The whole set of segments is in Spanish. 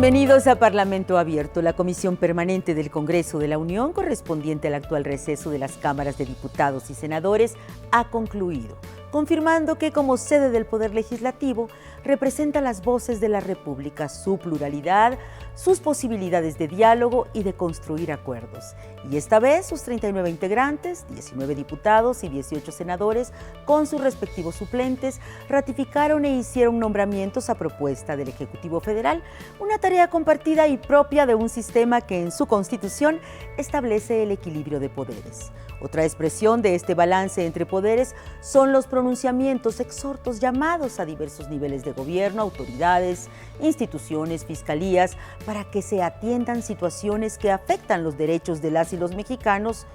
Bienvenidos a Parlamento Abierto, la comisión permanente del Congreso de la Unión correspondiente al actual receso de las cámaras de diputados y senadores ha concluido, confirmando que como sede del Poder Legislativo representa las voces de la República, su pluralidad, sus posibilidades de diálogo y de construir acuerdos. Y esta vez sus 39 integrantes, 19 diputados y 18 senadores, con sus respectivos suplentes, ratificaron e hicieron nombramientos a propuesta del Ejecutivo Federal, una tarea compartida y propia de un sistema que en su Constitución establece el equilibrio de poderes. Otra expresión de este balance entre poderes son los pronunciamientos, exhortos, llamados a diversos niveles de gobierno, autoridades, instituciones, fiscalías, para que se atiendan situaciones que afectan los derechos de las y los mexicanos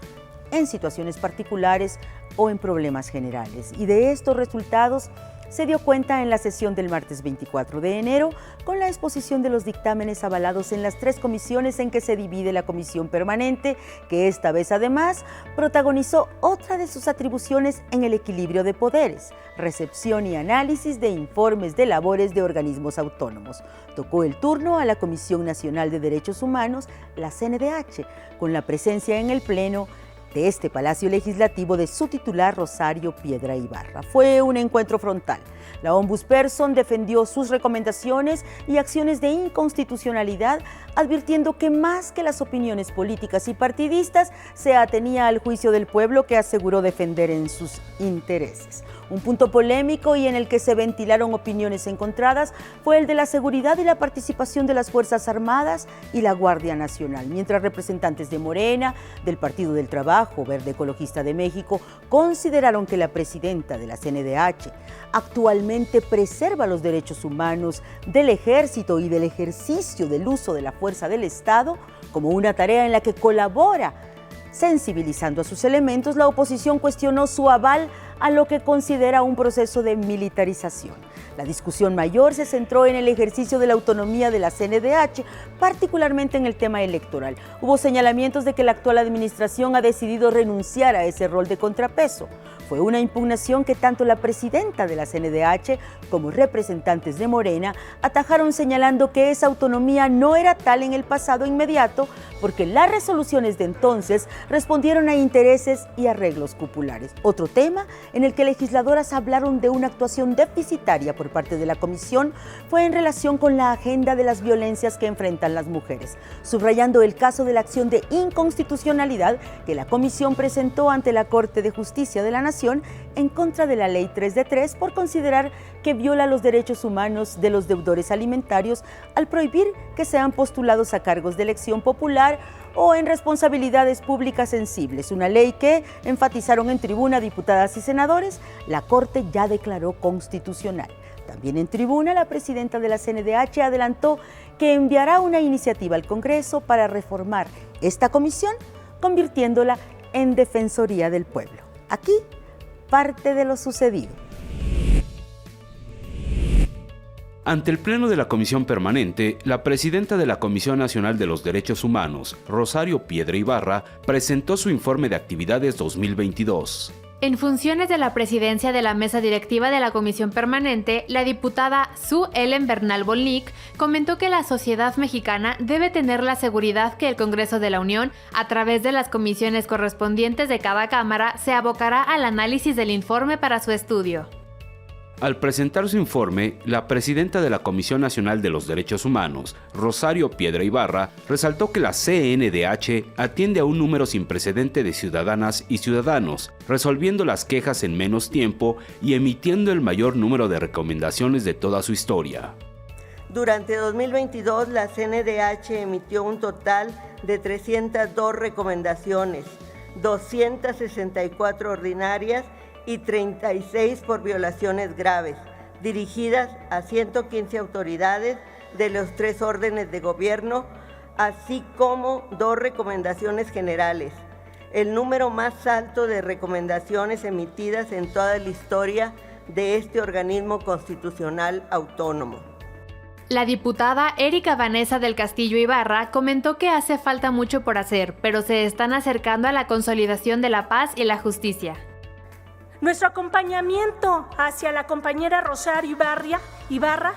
en situaciones particulares o en problemas generales. Y de estos resultados se dio cuenta en la sesión del martes 24 de enero con la exposición de los dictámenes avalados en las 3 comisiones en que se divide la comisión permanente, que esta vez además protagonizó otra de sus atribuciones en el equilibrio de poderes, recepción y análisis de informes de labores de organismos autónomos. Tocó el turno a la Comisión Nacional de Derechos Humanos, la CNDH, con la presencia en el Pleno de este Palacio Legislativo de su titular Rosario Piedra Ibarra. Fue un encuentro frontal. La ombudsperson defendió sus recomendaciones y acciones de inconstitucionalidad, advirtiendo que más que las opiniones políticas y partidistas, se atenía al juicio del pueblo que aseguró defender en sus intereses. Un punto polémico y en el que se ventilaron opiniones encontradas fue el de la seguridad y la participación de las Fuerzas Armadas y la Guardia Nacional, mientras representantes de Morena, del Partido del Trabajo, Verde Ecologista de México, consideraron que la presidenta de la CNDH actualmente preserva los derechos humanos del Ejército y del ejercicio del uso de la fuerza del Estado como una tarea en la que colabora. Sensibilizando a sus elementos, la oposición cuestionó su aval a lo que considera un proceso de militarización. La discusión mayor se centró en el ejercicio de la autonomía de la CNDH, particularmente en el tema electoral. Hubo señalamientos de que la actual administración ha decidido renunciar a ese rol de contrapeso. Fue una impugnación que tanto la presidenta de la CNDH como representantes de Morena atajaron, señalando que esa autonomía no era tal en el pasado inmediato porque las resoluciones de entonces respondieron a intereses y arreglos cupulares. Otro tema en el que legisladoras hablaron de una actuación deficitaria por parte de la comisión fue en relación con la agenda de las violencias que enfrentan las mujeres, subrayando el caso de la acción de inconstitucionalidad que la comisión presentó ante la Corte de Justicia de la Nación en contra de la Ley 3 de 3 por considerar que viola los derechos humanos de los deudores alimentarios al prohibir que sean postulados a cargos de elección popular o en responsabilidades públicas sensibles, una ley que, enfatizaron en tribuna diputadas y senadores, la Corte ya declaró constitucional. También en tribuna, la presidenta de la CNDH adelantó que enviará una iniciativa al Congreso para reformar esta comisión, convirtiéndola en Defensoría del Pueblo. Aquí, parte de lo sucedido. Ante el Pleno de la Comisión Permanente, la presidenta de la Comisión Nacional de los Derechos Humanos, Rosario Piedra Ibarra, presentó su informe de actividades 2022. En funciones de la presidencia de la mesa directiva de la Comisión Permanente, la diputada Sue Ellen Bernal Volnick comentó que la sociedad mexicana debe tener la seguridad que el Congreso de la Unión, a través de las comisiones correspondientes de cada cámara, se abocará al análisis del informe para su estudio. Al presentar su informe, la presidenta de la Comisión Nacional de los Derechos Humanos, Rosario Piedra Ibarra, resaltó que la CNDH atiende a un número sin precedente de ciudadanas y ciudadanos, resolviendo las quejas en menos tiempo y emitiendo el mayor número de recomendaciones de toda su historia. Durante 2022, la CNDH emitió un total de 302 recomendaciones, 264 ordinarias y 36 por violaciones graves, dirigidas a 115 autoridades de los 3 órdenes de gobierno, así como 2 recomendaciones generales, el número más alto de recomendaciones emitidas en toda la historia de este organismo constitucional autónomo. La diputada Erika Vanessa del Castillo Ibarra comentó que hace falta mucho por hacer, pero se están acercando a la consolidación de la paz y la justicia. Nuestro acompañamiento hacia la compañera Rosario Ibarra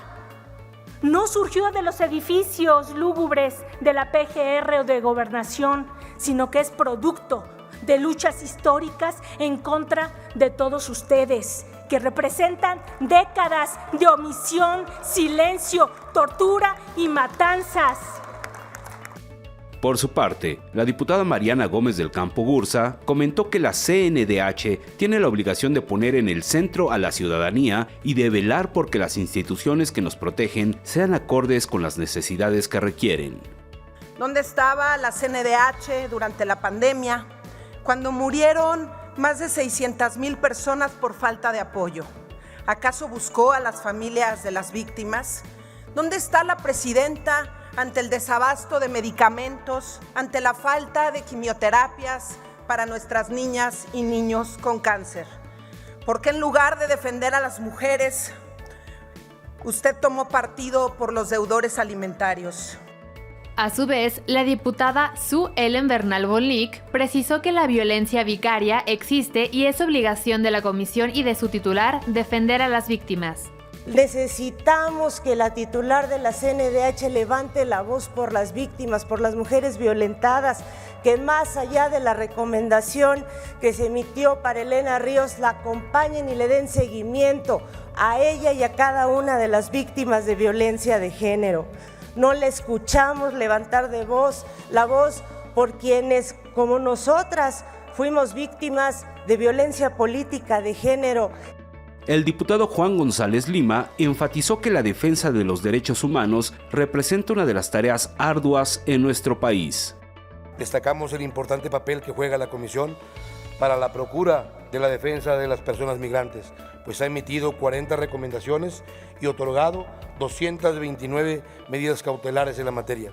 no surgió de los edificios lúgubres de la PGR o de Gobernación, sino que es producto de luchas históricas en contra de todos ustedes, que representan décadas de omisión, silencio, tortura y matanzas. Por su parte, la diputada Mariana Gómez del Campo Gurza comentó que la CNDH tiene la obligación de poner en el centro a la ciudadanía y de velar por que las instituciones que nos protegen sean acordes con las necesidades que requieren. ¿Dónde estaba la CNDH durante la pandemia, cuando murieron más de 600,000 personas por falta de apoyo? ¿Acaso buscó a las familias de las víctimas? ¿Dónde está la presidenta ante el desabasto de medicamentos, ante la falta de quimioterapias para nuestras niñas y niños con cáncer? ¿Por qué en lugar de defender a las mujeres, usted tomó partido por los deudores alimentarios? A su vez, la diputada Sue Ellen Bernal Volnick precisó que la violencia vicaria existe y es obligación de la comisión y de su titular defender a las víctimas. Necesitamos que la titular de la CNDH levante la voz por las víctimas, por las mujeres violentadas, que más allá de la recomendación que se emitió para Elena Ríos, la acompañen y le den seguimiento a ella y a cada una de las víctimas de violencia de género. No le escuchamos levantar la voz por quienes, como nosotras, fuimos víctimas de violencia política de género. El diputado Juan González Lima enfatizó que la defensa de los derechos humanos representa una de las tareas arduas en nuestro país. Destacamos el importante papel que juega la Comisión para la procura de la defensa de las personas migrantes, pues ha emitido 40 recomendaciones y otorgado 229 medidas cautelares en la materia,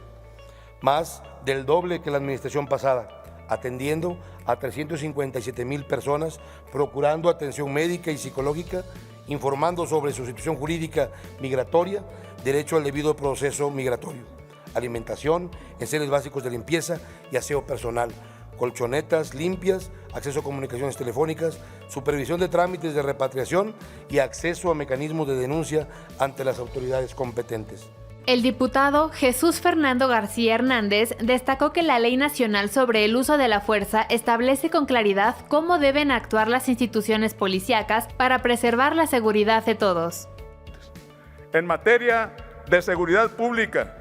más del doble que la administración pasada, atendiendo a 357,000 personas, procurando atención médica y psicológica, informando sobre su situación jurídica migratoria, derecho al debido proceso migratorio, alimentación, enseres básicos de limpieza y aseo personal, colchonetas limpias, acceso a comunicaciones telefónicas, supervisión de trámites de repatriación y acceso a mecanismos de denuncia ante las autoridades competentes. El diputado Jesús Fernando García Hernández destacó que la Ley Nacional sobre el Uso de la Fuerza establece con claridad cómo deben actuar las instituciones policíacas para preservar la seguridad de todos. En materia de seguridad pública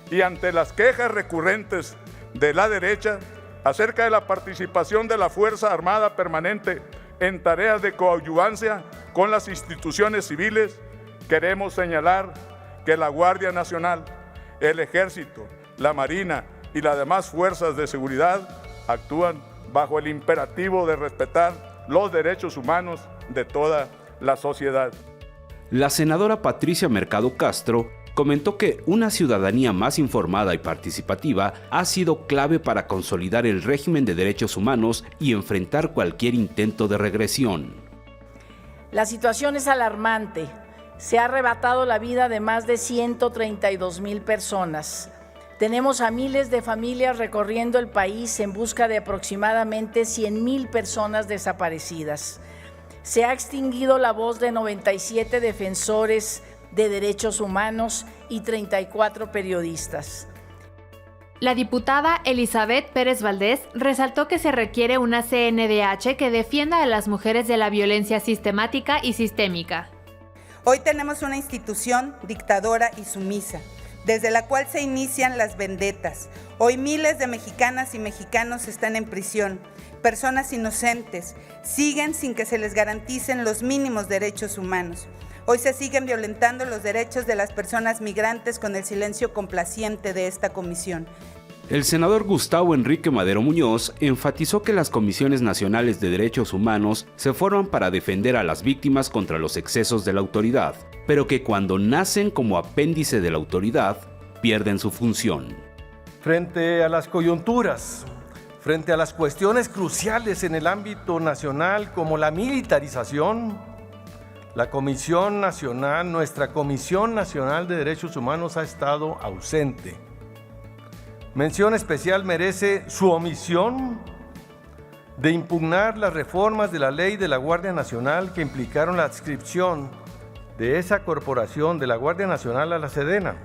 y ante las quejas recurrentes de la derecha acerca de la participación de la Fuerza Armada Permanente en tareas de coadyuvancia con las instituciones civiles, queremos señalar que la Guardia Nacional, el Ejército, la Marina y las demás fuerzas de seguridad actúan bajo el imperativo de respetar los derechos humanos de toda la sociedad. La senadora Patricia Mercado Castro comentó que una ciudadanía más informada y participativa ha sido clave para consolidar el régimen de derechos humanos y enfrentar cualquier intento de regresión. La situación es alarmante. Se ha arrebatado la vida de más de 132,000 personas. Tenemos a miles de familias recorriendo el país en busca de aproximadamente 100,000 personas desaparecidas. Se ha extinguido la voz de 97 defensores de derechos humanos y 34 periodistas. La diputada Elizabeth Pérez Valdés resaltó que se requiere una CNDH que defienda a las mujeres de la violencia sistemática y sistémica. Hoy tenemos una institución dictadora y sumisa, desde la cual se inician las vendetas. Hoy miles de mexicanas y mexicanos están en prisión. Personas inocentes siguen sin que se les garanticen los mínimos derechos humanos. Hoy se siguen violentando los derechos de las personas migrantes con el silencio complaciente de esta comisión. El senador Gustavo Enrique Madero Muñoz enfatizó que las comisiones nacionales de derechos humanos se forman para defender a las víctimas contra los excesos de la autoridad, pero que cuando nacen como apéndice de la autoridad, pierden su función. Frente a las coyunturas, frente a las cuestiones cruciales en el ámbito nacional como la militarización, la Comisión Nacional, nuestra Comisión Nacional de Derechos Humanos ha estado ausente. Mención especial merece su omisión de impugnar las reformas de la ley de la Guardia Nacional que implicaron la adscripción de esa corporación de la Guardia Nacional a la Sedena.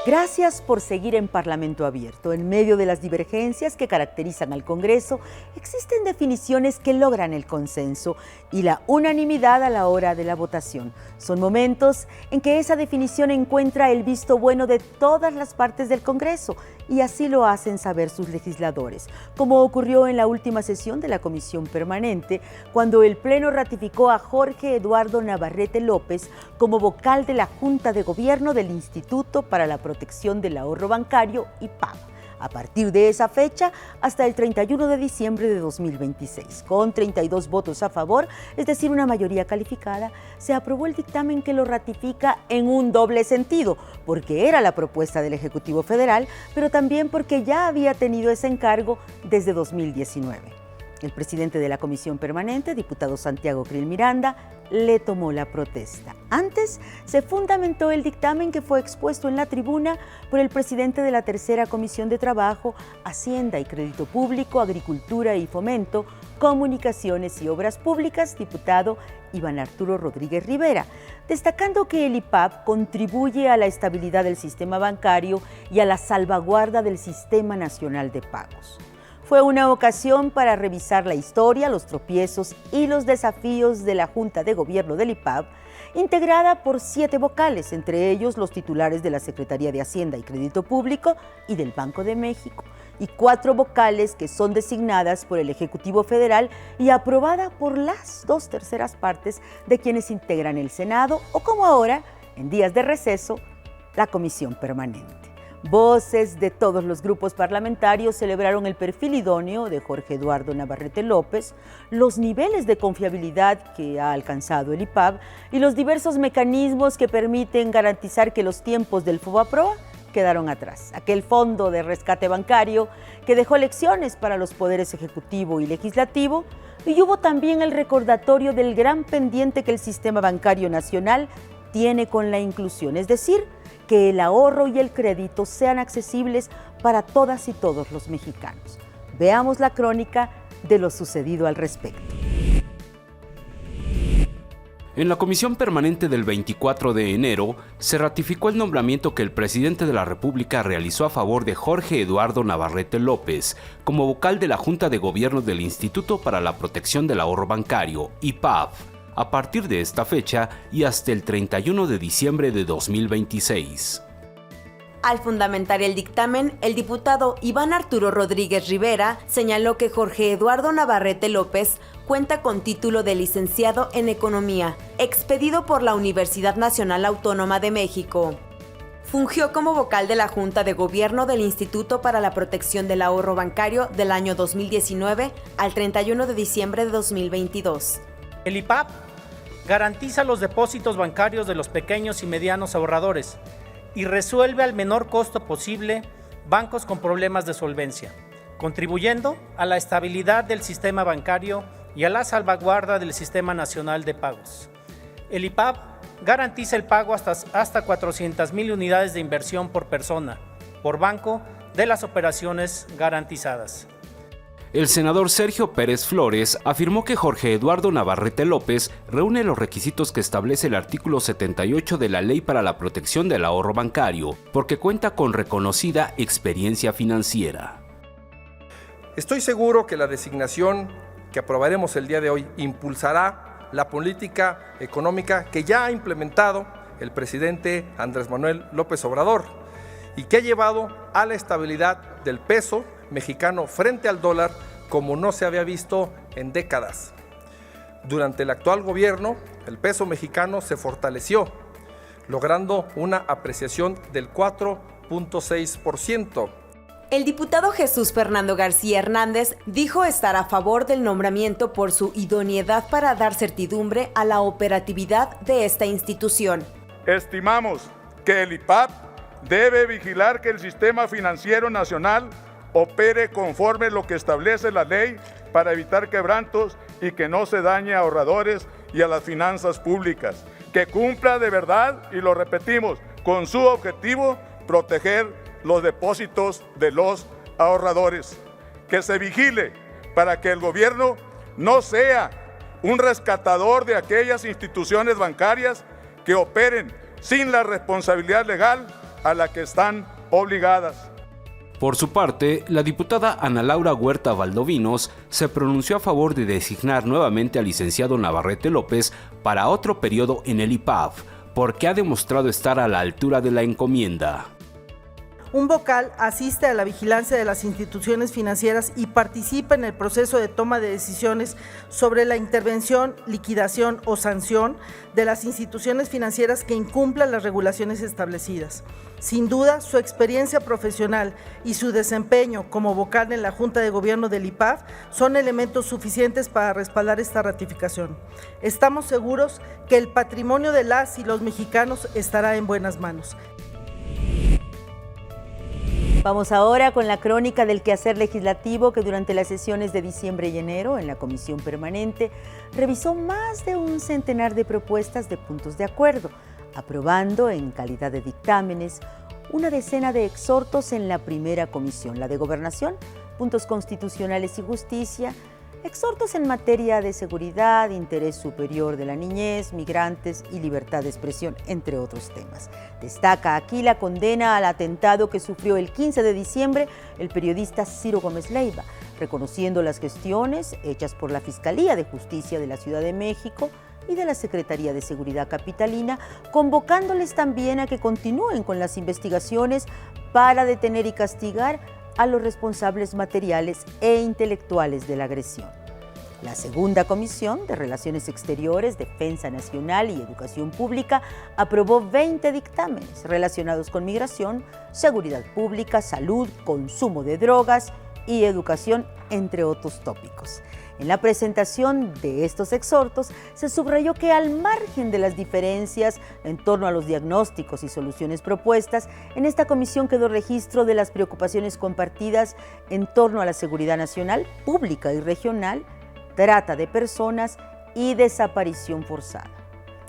Gracias por seguir en Parlamento Abierto. En medio de las divergencias que caracterizan al Congreso, existen definiciones que logran el consenso y la unanimidad a la hora de la votación. Son momentos en que esa definición encuentra el visto bueno de todas las partes del Congreso y así lo hacen saber sus legisladores, como ocurrió en la última sesión de la Comisión Permanente, cuando el Pleno ratificó a Jorge Eduardo Navarrete López como vocal de la Junta de Gobierno del Instituto para la Protección del Ahorro Bancario, IPAB, a partir de esa fecha hasta el 31 de diciembre de 2026. Con 32 votos a favor, es decir, una mayoría calificada, se aprobó el dictamen que lo ratifica en un doble sentido, porque era la propuesta del Ejecutivo Federal, pero también porque ya había tenido ese encargo desde 2019. El presidente de la Comisión Permanente, diputado Santiago Krill Miranda, le tomó la protesta. Antes se fundamentó el dictamen que fue expuesto en la tribuna por el presidente de la Tercera Comisión de Trabajo, Hacienda y Crédito Público, Agricultura y Fomento, Comunicaciones y Obras Públicas, diputado Iván Arturo Rodríguez Rivera, destacando que el IPAB contribuye a la estabilidad del sistema bancario y a la salvaguarda del Sistema Nacional de Pagos. Fue una ocasión para revisar la historia, los tropiezos y los desafíos de la Junta de Gobierno del IPAB, integrada por 7 vocales, entre ellos los titulares de la Secretaría de Hacienda y Crédito Público y del Banco de México, y 4 vocales que son designadas por el Ejecutivo Federal y aprobada por las 2/3 partes de quienes integran el Senado o, como ahora, en días de receso, la Comisión Permanente. Voces de todos los grupos parlamentarios celebraron el perfil idóneo de Jorge Eduardo Navarrete López, los niveles de confiabilidad que ha alcanzado el IPAB y los diversos mecanismos que permiten garantizar que los tiempos del FOBAPROA quedaron atrás. Aquel fondo de rescate bancario que dejó lecciones para los poderes ejecutivo y legislativo, y hubo también el recordatorio del gran pendiente que el sistema bancario nacional tiene con la inclusión, es decir, que el ahorro y el crédito sean accesibles para todas y todos los mexicanos. Veamos la crónica de lo sucedido al respecto. En la Comisión Permanente del 24 de enero se ratificó el nombramiento que el presidente de la República realizó a favor de Jorge Eduardo Navarrete López como vocal de la Junta de Gobierno del Instituto para la Protección del Ahorro Bancario, IPAB, a partir de esta fecha y hasta el 31 de diciembre de 2026. Al fundamentar el dictamen, el diputado Iván Arturo Rodríguez Rivera señaló que Jorge Eduardo Navarrete López cuenta con título de licenciado en Economía, expedido por la Universidad Nacional Autónoma de México. Fungió como vocal de la Junta de Gobierno del Instituto para la Protección del Ahorro Bancario del año 2019 al 31 de diciembre de 2022. El IPAB garantiza los depósitos bancarios de los pequeños y medianos ahorradores y resuelve al menor costo posible bancos con problemas de solvencia, contribuyendo a la estabilidad del sistema bancario y a la salvaguarda del Sistema Nacional de Pagos. El IPAB garantiza el pago hasta 400,000 unidades de inversión por persona, por banco, de las operaciones garantizadas. El senador Sergio Pérez Flores afirmó que Jorge Eduardo Navarrete López reúne los requisitos que establece el artículo 78 de la Ley para la Protección del Ahorro Bancario, porque cuenta con reconocida experiencia financiera. Estoy seguro que la designación que aprobaremos el día de hoy impulsará la política económica que ya ha implementado el presidente Andrés Manuel López Obrador y que ha llevado a la estabilidad del peso mexicano frente al dólar como no se había visto en décadas. Durante el actual gobierno, el peso mexicano se fortaleció, logrando una apreciación del 4.6%. El diputado Jesús Fernando García Hernández dijo estar a favor del nombramiento por su idoneidad para dar certidumbre a la operatividad de esta institución. Estimamos que el IPAB debe vigilar que el sistema financiero nacional opere conforme lo que establece la ley para evitar quebrantos y que no se dañe a ahorradores y a las finanzas públicas. Que cumpla de verdad, y lo repetimos, con su objetivo, proteger los depósitos de los ahorradores. Que se vigile para que el gobierno no sea un rescatador de aquellas instituciones bancarias que operen sin la responsabilidad legal a la que están obligadas. Por su parte, la diputada Ana Laura Huerta Valdovinos se pronunció a favor de designar nuevamente al licenciado Navarrete López para otro periodo en el IPAF, porque ha demostrado estar a la altura de la encomienda. Un vocal asiste a la vigilancia de las instituciones financieras y participa en el proceso de toma de decisiones sobre la intervención, liquidación o sanción de las instituciones financieras que incumplan las regulaciones establecidas. Sin duda, su experiencia profesional y su desempeño como vocal en la Junta de Gobierno del IPAF son elementos suficientes para respaldar esta ratificación. Estamos seguros que el patrimonio de las y los mexicanos estará en buenas manos. Vamos ahora con la crónica del quehacer legislativo que durante las sesiones de diciembre y enero en la Comisión Permanente revisó más de un centenar de propuestas de puntos de acuerdo, aprobando en calidad de dictámenes una decena de exhortos en la primera comisión, la de Gobernación, Puntos Constitucionales y Justicia, exhortos en materia de seguridad, interés superior de la niñez, migrantes y libertad de expresión, entre otros temas. Destaca aquí la condena al atentado que sufrió el 15 de diciembre el periodista Ciro Gómez Leiva, reconociendo las gestiones hechas por la Fiscalía de Justicia de la Ciudad de México y de la Secretaría de Seguridad Capitalina, convocándoles también a que continúen con las investigaciones para detener y castigar a los responsables materiales e intelectuales de la agresión. La segunda comisión de Relaciones Exteriores, Defensa Nacional y Educación Pública aprobó 20 dictámenes relacionados con migración, seguridad pública, salud, consumo de drogas y educación, entre otros tópicos. En la presentación de estos exhortos se subrayó que al margen de las diferencias en torno a los diagnósticos y soluciones propuestas, en esta comisión quedó registro de las preocupaciones compartidas en torno a la seguridad nacional, pública y regional, trata de personas y desaparición forzada.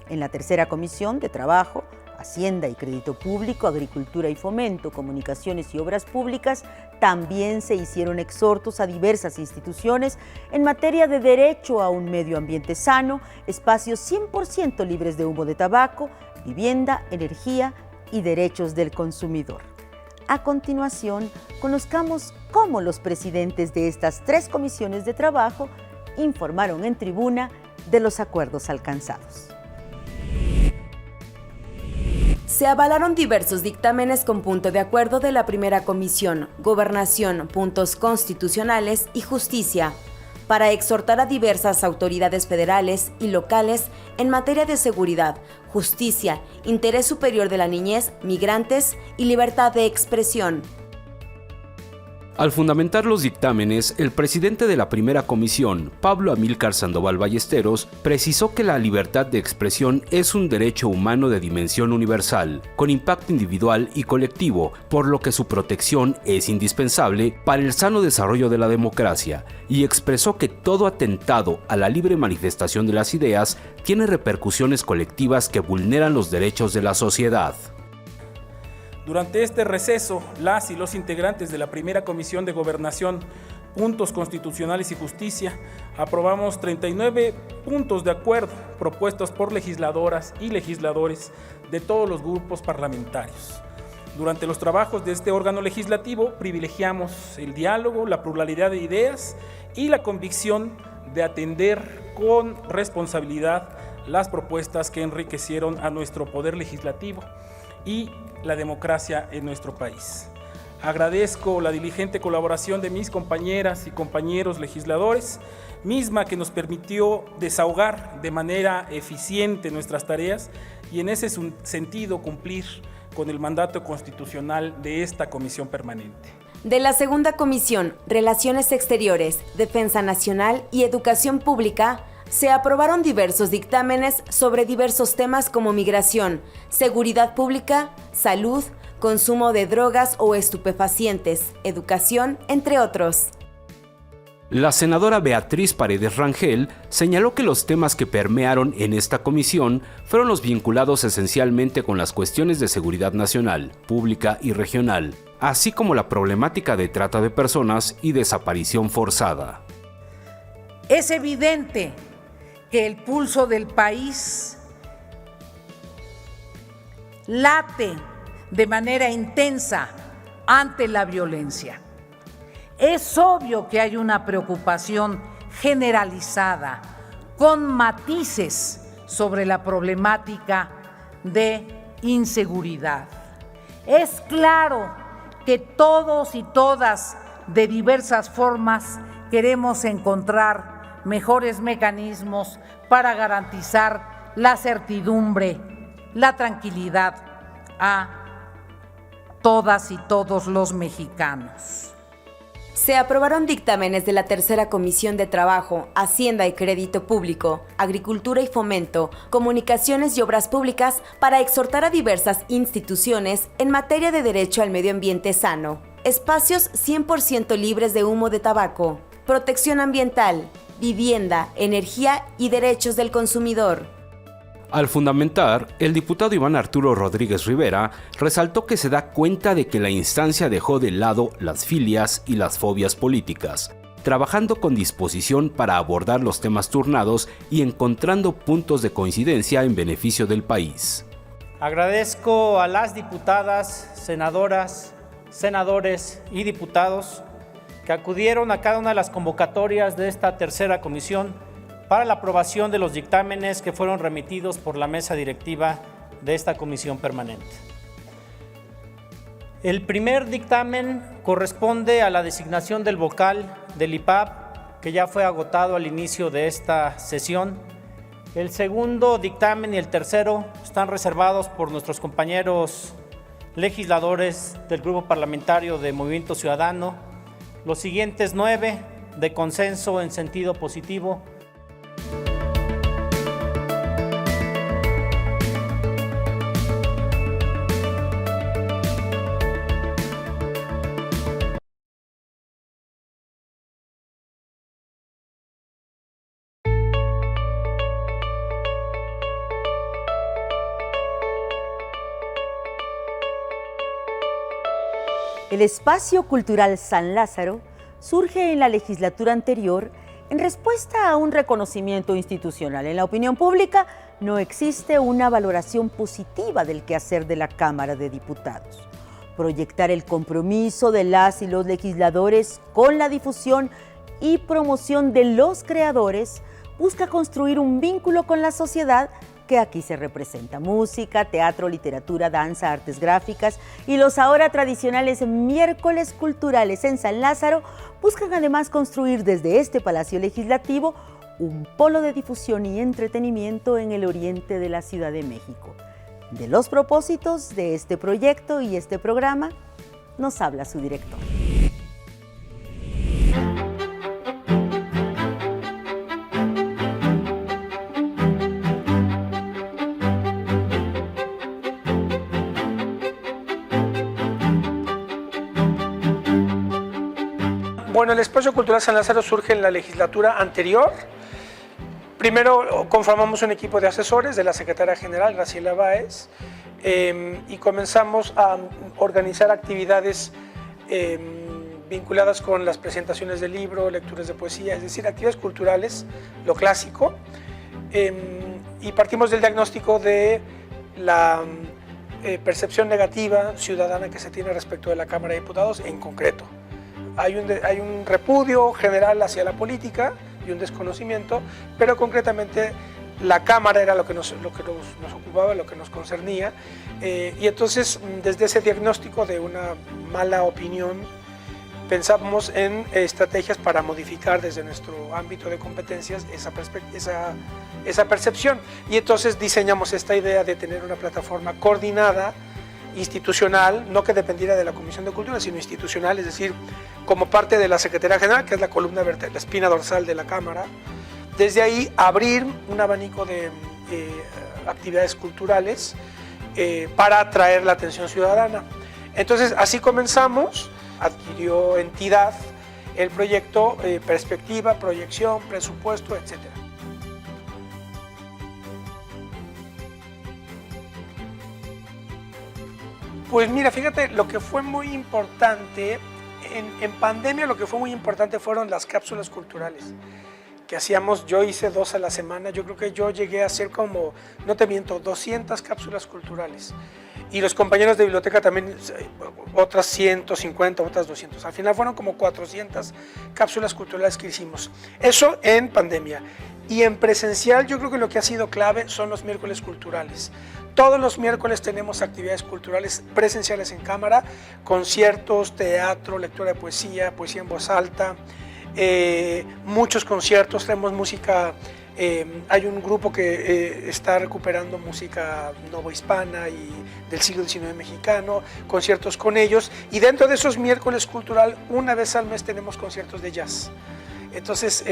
En la tercera comisión de Trabajo, Hacienda y Crédito Público, Agricultura y Fomento, Comunicaciones y Obras Públicas, también se hicieron exhortos a diversas instituciones en materia de derecho a un medio ambiente sano, espacios 100% libres de humo de tabaco, vivienda, energía y derechos del consumidor. A continuación, conozcamos cómo los presidentes de estas tres comisiones de trabajo informaron en tribuna de los acuerdos alcanzados. Se avalaron diversos dictámenes con punto de acuerdo de la primera comisión, Gobernación, Puntos Constitucionales y Justicia, para exhortar a diversas autoridades federales y locales en materia de seguridad, justicia, interés superior de la niñez, migrantes y libertad de expresión. Al fundamentar los dictámenes, el presidente de la primera comisión, Pablo Amílcar Sandoval Ballesteros, precisó que la libertad de expresión es un derecho humano de dimensión universal, con impacto individual y colectivo, por lo que su protección es indispensable para el sano desarrollo de la democracia, y expresó que todo atentado a la libre manifestación de las ideas tiene repercusiones colectivas que vulneran los derechos de la sociedad. Durante este receso, las y los integrantes de la primera comisión de Gobernación, Puntos Constitucionales y Justicia, aprobamos 39 puntos de acuerdo propuestos por legisladoras y legisladores de todos los grupos parlamentarios. Durante los trabajos de este órgano legislativo, privilegiamos el diálogo, la pluralidad de ideas y la convicción de atender con responsabilidad las propuestas que enriquecieron a nuestro poder legislativo y la democracia en nuestro país. Agradezco la diligente colaboración de mis compañeras y compañeros legisladores, misma que nos permitió desahogar de manera eficiente nuestras tareas y en ese sentido cumplir con el mandato constitucional de esta comisión permanente. De la segunda comisión, Relaciones Exteriores, Defensa Nacional y Educación Pública, se aprobaron diversos dictámenes sobre diversos temas como migración, seguridad pública, salud, consumo de drogas o estupefacientes, educación, entre otros. La senadora Beatriz Paredes Rangel señaló que los temas que permearon en esta comisión fueron los vinculados esencialmente con las cuestiones de seguridad nacional, pública y regional, así como la problemática de trata de personas y desaparición forzada. Es evidente que el pulso del país late de manera intensa ante la violencia. Es obvio que hay una preocupación generalizada, con matices sobre la problemática de inseguridad. Es claro que todos y todas, de diversas formas, queremos encontrar mejores mecanismos para garantizar la certidumbre, la tranquilidad a todas y todos los mexicanos. Se aprobaron dictámenes de la Tercera Comisión de Trabajo, Hacienda y Crédito Público, Agricultura y Fomento, Comunicaciones y Obras Públicas para exhortar a diversas instituciones en materia de derecho al medio ambiente sano, espacios 100% libres de humo de tabaco, protección ambiental, vivienda, energía y derechos del consumidor. Al fundamentar, el diputado Iván Arturo Rodríguez Rivera resaltó que se da cuenta de que la instancia dejó de lado las filias y las fobias políticas, trabajando con disposición para abordar los temas turnados y encontrando puntos de coincidencia en beneficio del país. Agradezco a las diputadas, senadoras, senadores y diputados que acudieron a cada una de las convocatorias de esta tercera comisión para la aprobación de los dictámenes que fueron remitidos por la mesa directiva de esta comisión permanente. El primer dictamen corresponde a la designación del vocal del IPAB, que ya fue agotado al inicio de esta sesión. El segundo dictamen y el tercero están reservados por nuestros compañeros legisladores del Grupo Parlamentario de Movimiento Ciudadano. Los siguientes 9 de consenso en sentido positivo. El espacio cultural San Lázaro surge en la legislatura anterior en respuesta a un reconocimiento institucional. En la opinión pública no existe una valoración positiva del quehacer de la Cámara de Diputados. Proyectar el compromiso de las y los legisladores con la difusión y promoción de los creadores busca construir un vínculo con la sociedad que aquí se representa: música, teatro, literatura, danza, artes gráficas y los ahora tradicionales miércoles culturales en San Lázaro buscan además construir desde este Palacio Legislativo un polo de difusión y entretenimiento en el oriente de la Ciudad de México. De los propósitos de este proyecto y este programa nos habla su director. Bueno, el Espacio Cultural San Lázaro surge en la legislatura anterior. Primero conformamos un equipo de asesores de la Secretaria General, Graciela Báez, y comenzamos a organizar actividades vinculadas con las presentaciones de libro, lecturas de poesía, es decir, actividades culturales, lo clásico, y partimos del diagnóstico de la percepción negativa ciudadana que se tiene respecto de la Cámara de Diputados en concreto. Hay un repudio general hacia la política y un desconocimiento, pero concretamente la Cámara era lo que nos ocupaba, lo que nos concernía, y entonces desde ese diagnóstico de una mala opinión pensamos en estrategias para modificar desde nuestro ámbito de competencias esa percepción, y entonces diseñamos esta idea de tener una plataforma coordinada, institucional, no que dependiera de la Comisión de Cultura, sino institucional, es decir, como parte de la Secretaría General, que es la columna vertebral, la espina dorsal de la Cámara. Desde ahí abrir un abanico de actividades culturales para atraer la atención ciudadana. Entonces, así comenzamos, adquirió entidad el proyecto, perspectiva, proyección, presupuesto, etc. Pues mira, fíjate, lo que fue muy importante, en pandemia lo que fue muy importante fueron las cápsulas culturales que hacíamos. Yo hice 2 a la semana, yo creo que yo llegué a hacer como, no te miento, 200 cápsulas culturales. Y los compañeros de biblioteca también, otras 150, otras 200. Al final fueron como 400 cápsulas culturales que hicimos. Eso en pandemia. Y en presencial yo creo que lo que ha sido clave son los miércoles culturales. Todos los miércoles tenemos actividades culturales presenciales en cámara, conciertos, teatro, lectura de poesía, poesía en voz alta, muchos conciertos, tenemos música. Hay un grupo que está recuperando música novohispana y del siglo XIX mexicano, conciertos con ellos, y dentro de esos miércoles cultural, una vez al mes tenemos conciertos de jazz. Entonces,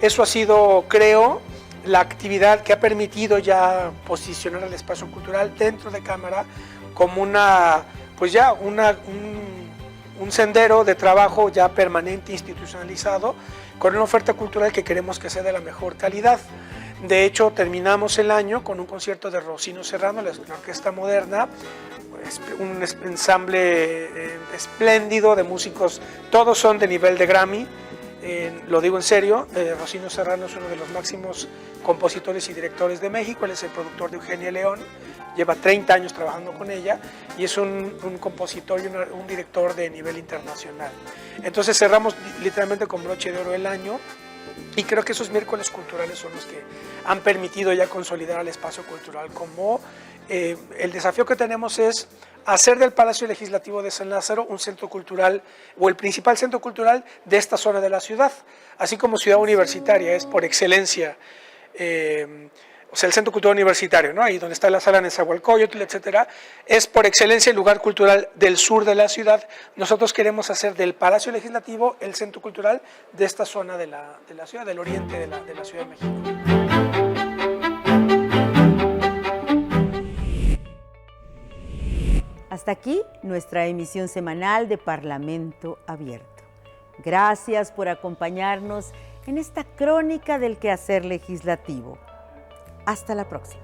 eso ha sido, creo, la actividad que ha permitido ya posicionar al espacio cultural dentro de cámara como una, pues ya un sendero de trabajo ya permanente, institucionalizado, con una oferta cultural que queremos que sea de la mejor calidad. De hecho, terminamos el año con un concierto de Rocino Serrano, la orquesta moderna, un ensamble espléndido de músicos, todos son de nivel de Grammy, lo digo en serio. Rocino Serrano es uno de los máximos compositores y directores de México, él es el productor de Eugenia León, lleva 30 años trabajando con ella y es un compositor y un director de nivel internacional. Entonces cerramos literalmente con broche de oro el año y creo que esos miércoles culturales son los que han permitido ya consolidar al espacio cultural como el desafío que tenemos es hacer del Palacio Legislativo de San Lázaro un centro cultural o el principal centro cultural de esta zona de la ciudad, así como ciudad universitaria es por excelencia. O sea, el Centro Cultural Universitario, ¿no? Ahí donde está la sala Nezahualcóyotl, etcétera, es por excelencia el lugar cultural del sur de la ciudad. Nosotros queremos hacer del Palacio Legislativo el centro cultural de esta zona de la ciudad, del oriente de la Ciudad de México. Hasta aquí nuestra emisión semanal de Parlamento Abierto. Gracias por acompañarnos en esta crónica del quehacer legislativo. Hasta la próxima.